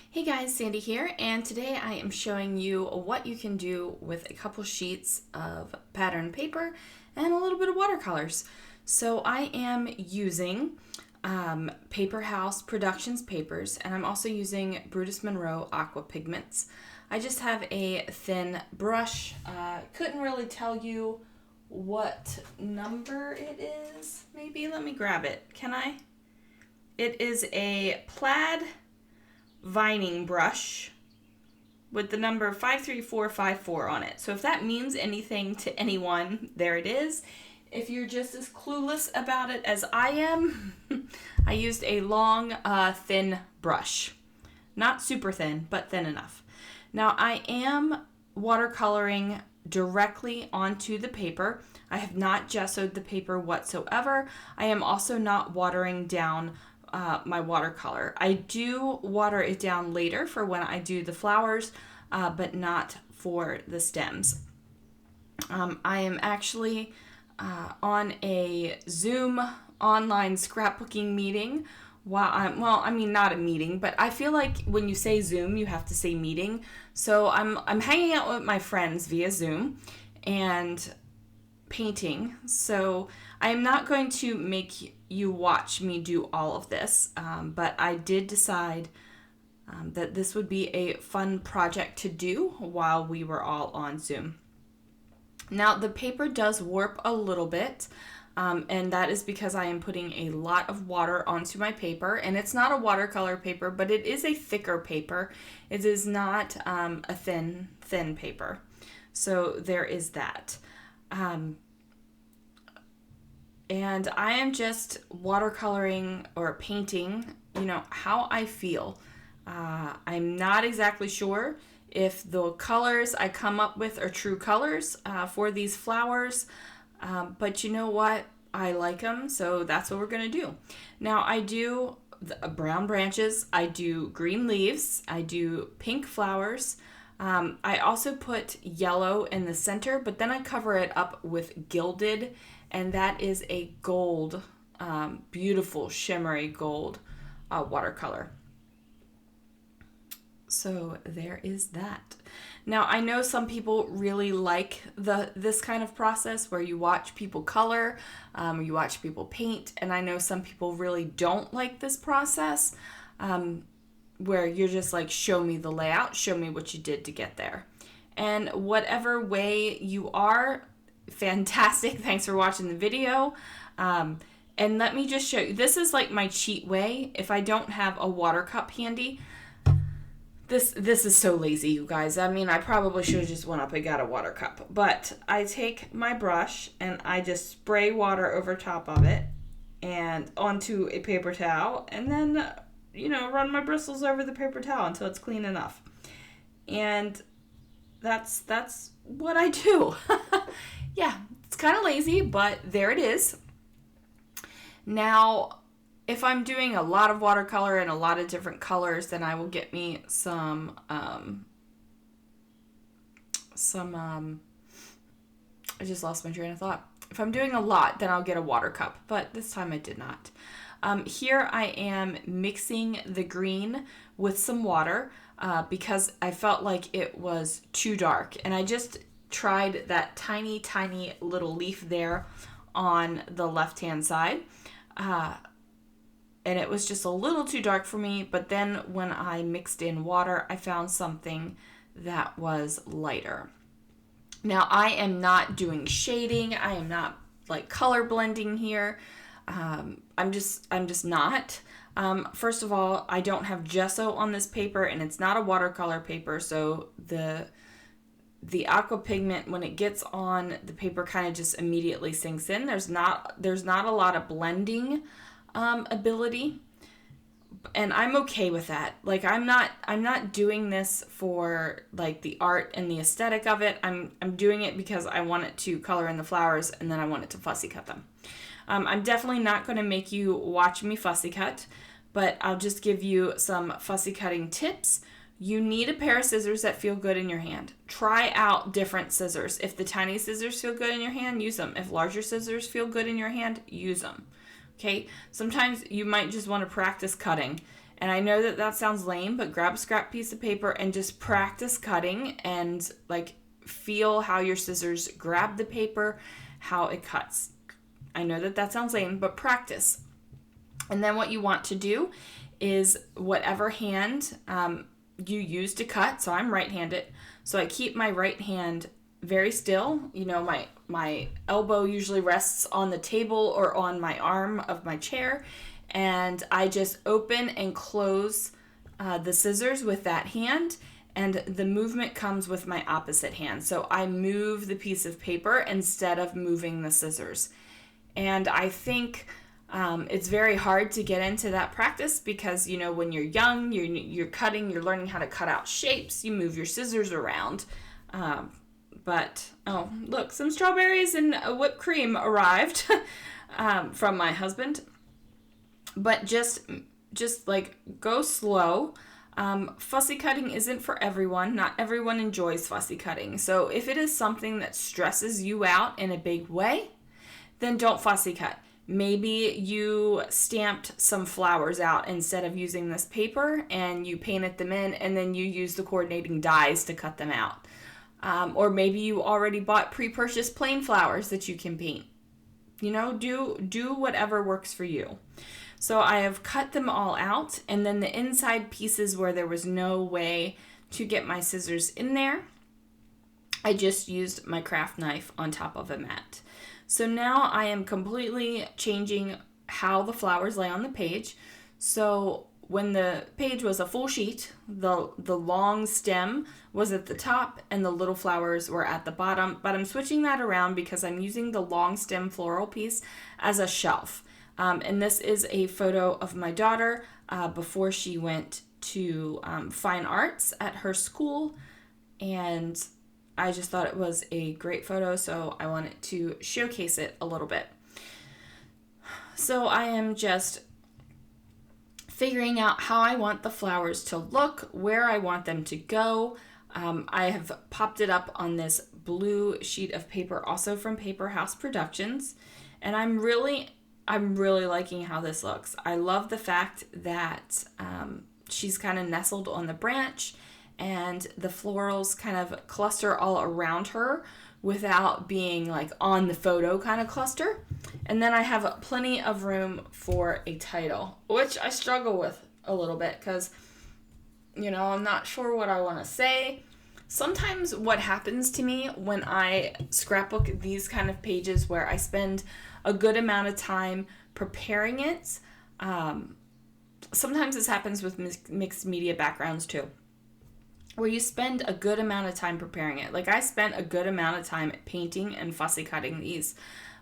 Hey guys, Sandy here, and today I am showing you what you can do with a couple sheets of pattern paper and a little bit of watercolors. So I am using Paper House Productions papers, and I'm also using Brutus Monroe Aqua Pigments. I just have a thin brush. Couldn't really tell you what number it is. Maybe let me grab it. Can I? It is a plaid vining brush with the number 53454 on it. So if that means anything to anyone, there it is. If you're just as clueless about it as I am, I used a long, thin brush. Not super thin, but thin enough. Now I am watercoloring directly onto the paper. I have not gessoed the paper whatsoever. I am also not watering down my watercolor. I do water it down later for when I do the flowers, but not for the stems. I am actually on a Zoom online scrapbooking meeting. Not a meeting, but I feel like when you say Zoom, you have to say meeting. So I'm hanging out with my friends via Zoom and painting. So I am not going to make you watch me do all of this, but I did decide that this would be a fun project to do while we were all on Zoom. Now the paper does warp a little bit, and that is because I am putting a lot of water onto my paper, and it's not a watercolor paper, but it is a thicker paper. It is not a thin paper. So there is that. And I am just watercoloring or painting, how I feel. I'm not exactly sure if the colors I come up with are true colors for these flowers, but you know what? I like them, so that's what we're going to do. Now I do brown branches, I do green leaves, I do pink flowers. I also put yellow in the center, but then I cover it up with gilded, and that is a gold, beautiful shimmery gold watercolor. So there is that. Now I know some people really like this kind of process where you watch people color, you watch people paint, and I know some people really don't like this process, where you're just like, show me the layout, show me what you did to get there. And whatever way you are, fantastic. Thanks for watching the video. And let me just show you. This is like my cheat way. If I don't have a water cup handy, this is so lazy, you guys. I mean, I probably should have just went up and got a water cup. But I take my brush and I just spray water over top of it and onto a paper towel, and then run my bristles over the paper towel until it's clean enough. And that's what I do. Yeah, it's kind of lazy, but there it is. Now, if I'm doing a lot of watercolor and a lot of different colors, then I will get me some I just lost my train of thought. If I'm doing a lot, then I'll get a water cup, but this time I did not. Here I am mixing the green with some water because I felt like it was too dark, and I just tried that tiny little leaf there on the left hand side, and it was just a little too dark for me. But then when I mixed in water, I found something that was lighter. Now I am not doing shading, I am not like color blending here. I'm just not. First of all, I don't have gesso on this paper, and it's not a watercolor paper, so the aqua pigment, when it gets on the paper, kind of just immediately sinks in. There's not a lot of blending ability, and I'm okay with that. Like, I'm not doing this for like the art and the aesthetic of it. I'm doing it because I want it to color in the flowers, and then I want it to fussy cut them. I'm definitely not going to make you watch me fussy cut, but I'll just give you some fussy cutting tips. You need a pair of scissors that feel good in your hand. Try out different scissors. If the tiny scissors feel good in your hand, use them. If larger scissors feel good in your hand, use them. Okay? Sometimes you might just want to practice cutting, And I know that that sounds lame, but grab a scrap piece of paper and just practice cutting and like feel how your scissors grab the paper, how it cuts. I know that that sounds lame, but practice. And then what you want to do is whatever hand you use to cut. So I'm right-handed, so I keep my right hand very still. You know, my elbow usually rests on the table or on my arm of my chair, and I just open and close the scissors with that hand, and the movement comes with my opposite hand. So I move the piece of paper instead of moving the scissors. And I think it's very hard to get into that practice because, you know, when you're young, you're cutting, you're learning how to cut out shapes, you move your scissors around. But, oh, look, some strawberries and a whipped cream arrived from my husband. But just like go slow. Fussy cutting isn't for everyone. Not everyone enjoys fussy cutting. So if it is something that stresses you out in a big way, then don't fussy cut. Maybe you stamped some flowers out instead of using this paper and you painted them in and then you use the coordinating dies to cut them out. Or maybe you already bought pre-purchased plain flowers that you can paint. You know, do whatever works for you. So I have cut them all out, and then the inside pieces where there was no way to get my scissors in there, I just used my craft knife on top of a mat. So now I am completely changing how the flowers lay on the page. So when the page was a full sheet, the long stem was at the top and the little flowers were at the bottom, but I'm switching that around because I'm using the long stem floral piece as a shelf. And this is a photo of my daughter before she went to fine arts at her school, and I just thought it was a great photo, so I wanted to showcase it a little bit. So I am just figuring out how I want the flowers to look, where I want them to go. I have popped it up on this blue sheet of paper, also from Paper House Productions, and I'm really liking how this looks. I love the fact that she's kind of nestled on the branch and the florals kind of cluster all around her without being like on the photo kind of cluster. And then I have plenty of room for a title, which I struggle with a little bit because, you know, I'm not sure what I want to say. Sometimes what happens to me when I scrapbook these kind of pages where I spend a good amount of time preparing it, sometimes this happens with mixed media backgrounds too, where you spend a good amount of time preparing it. Like I spent a good amount of time painting and fussy cutting these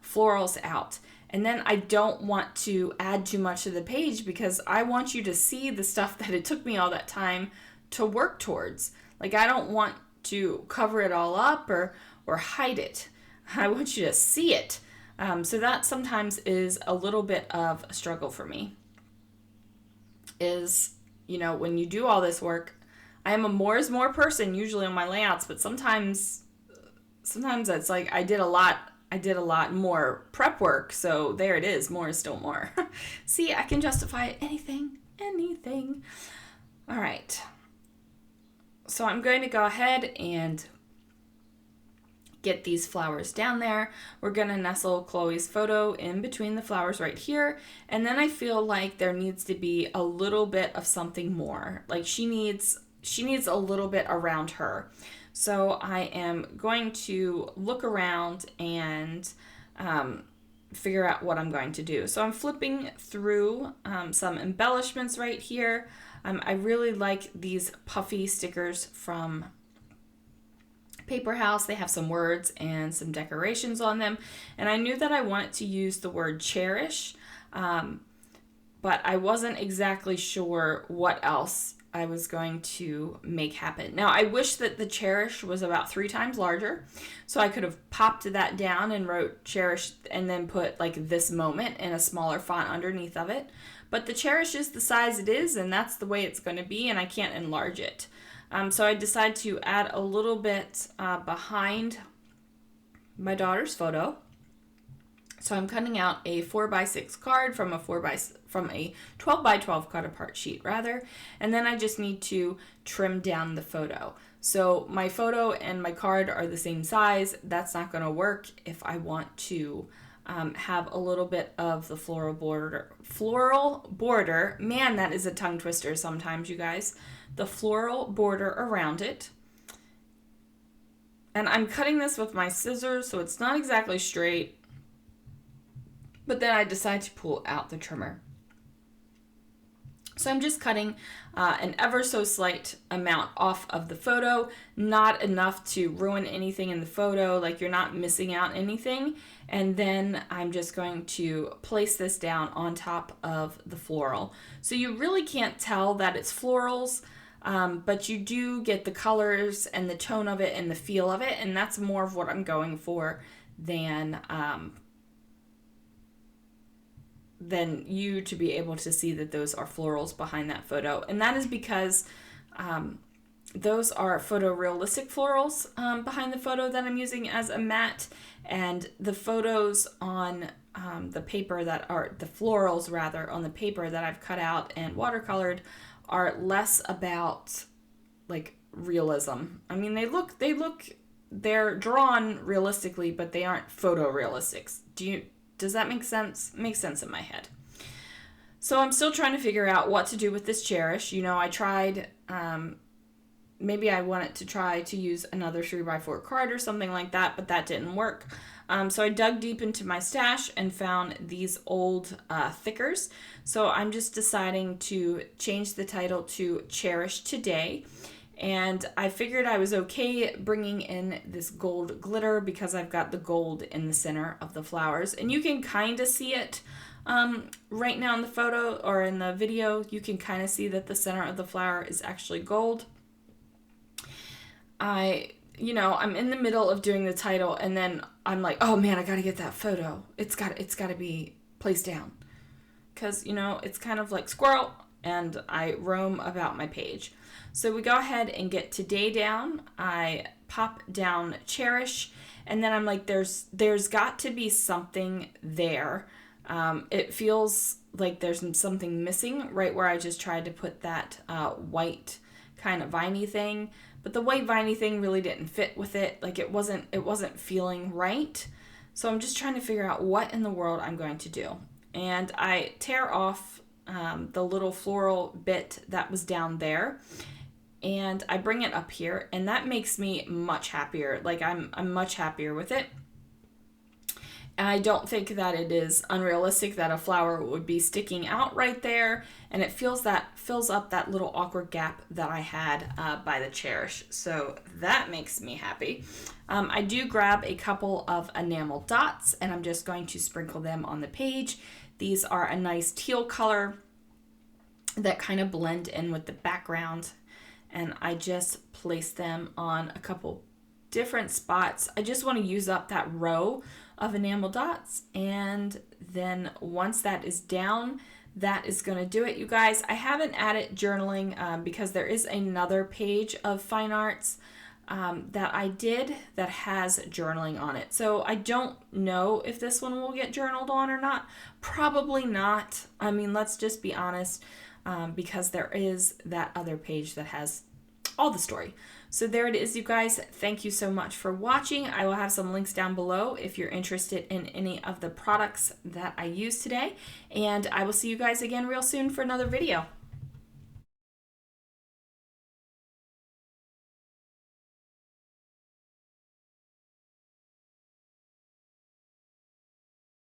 florals out. And then I don't want to add too much to the page because I want you to see the stuff that it took me all that time to work towards. Like I don't want to cover it all up or hide it. I want you to see it. So that sometimes is a little bit of a struggle for me. Is, you know, when you do all this work, I am a more is more person usually on my layouts, but sometimes it's like I did a lot more prep work, so there it is, more is still more. See, I can justify anything. All right. So I'm going to go ahead and get these flowers down there. We're going to nestle Chloe's photo in between the flowers right here. And then I feel like there needs to be a little bit of something more. Like she needs a little bit around her. So I am going to look around and figure out what I'm going to do. So I'm flipping through some embellishments right here. I really like these puffy stickers from Paper House. They have some words and some decorations on them. And I knew that I wanted to use the word cherish, but I wasn't exactly sure what else I was going to make happen. Now, I wish that the cherish was about 3 times larger, so I could have popped that down and wrote cherish and then put like this moment in a smaller font underneath of it. But the cherish is the size it is, and that's the way it's going to be, and I can't enlarge it. So I decided to add a little bit behind my daughter's photo. So I'm cutting out a 4x6 card from a 12 by 12 cut apart sheet rather, and then I just need to trim down the photo. So my photo and my card are the same size. That's not going to work if I want to have a little bit of the floral border. Man, that is a tongue twister sometimes, you guys. The floral border around it. And I'm cutting this with my scissors, so it's not exactly straight. But then I decide to pull out the trimmer. So I'm just cutting an ever so slight amount off of the photo, not enough to ruin anything in the photo, like you're not missing out anything. And then I'm just going to place this down on top of the floral. So you really can't tell that it's florals, but you do get the colors and the tone of it and the feel of it, and that's more of what I'm going for than you to be able to see that those are florals behind that photo. And that is because those are photorealistic florals behind the photo that I'm using as a matte, and the photos on the paper that are the florals rather on the paper that I've cut out and watercolored are less about like realism. I mean, they're drawn realistically, but they aren't photorealistics. Does that make sense? Makes sense in my head. So I'm still trying to figure out what to do with this Cherish. You know, I tried, maybe I wanted to try to use another 3x4 card or something like that, but that didn't work. So I dug deep into my stash and found these old thickers. So I'm just deciding to change the title to Cherish Today. And I figured I was okay bringing in this gold glitter because I've got the gold in the center of the flowers. And you can kind of see it right now in the photo or in the video. You can kind of see that the center of the flower is actually gold. I'm in the middle of doing the title, and then I'm like, oh man, I got to get that photo. It's got to be placed down. Because, it's kind of like squirrel, and I roam about my page. So we go ahead and get Today down. I pop down Cherish, and then I'm like, there's got to be something there. It feels like there's something missing right where I just tried to put that white kind of viney thing, but the white viney thing really didn't fit with it. Like it wasn't feeling right. So I'm just trying to figure out what in the world I'm going to do. And I tear off the little floral bit that was down there, and I bring it up here, and that makes me much happier. Like I'm much happier with it. And I don't think that it is unrealistic that a flower would be sticking out right there, and it fills up that little awkward gap that I had by the Cherish. So that makes me happy. I do grab a couple of enamel dots, and I'm just going to sprinkle them on the page. These are a nice teal color that kind of blend in with the background, and I just place them on a couple different spots. I just want to use up that row of enamel dots, and then once that is down, that is going to do it, you guys. I haven't added journaling because there is another page of fine arts that I did that has journaling on it. So I don't know if this one will get journaled on or not. Probably not. I mean, let's just be honest, because there is that other page that has all the story. So there it is, you guys. Thank you so much for watching. I will have some links down below if you're interested in any of the products that I used today. And I will see you guys again real soon for another video.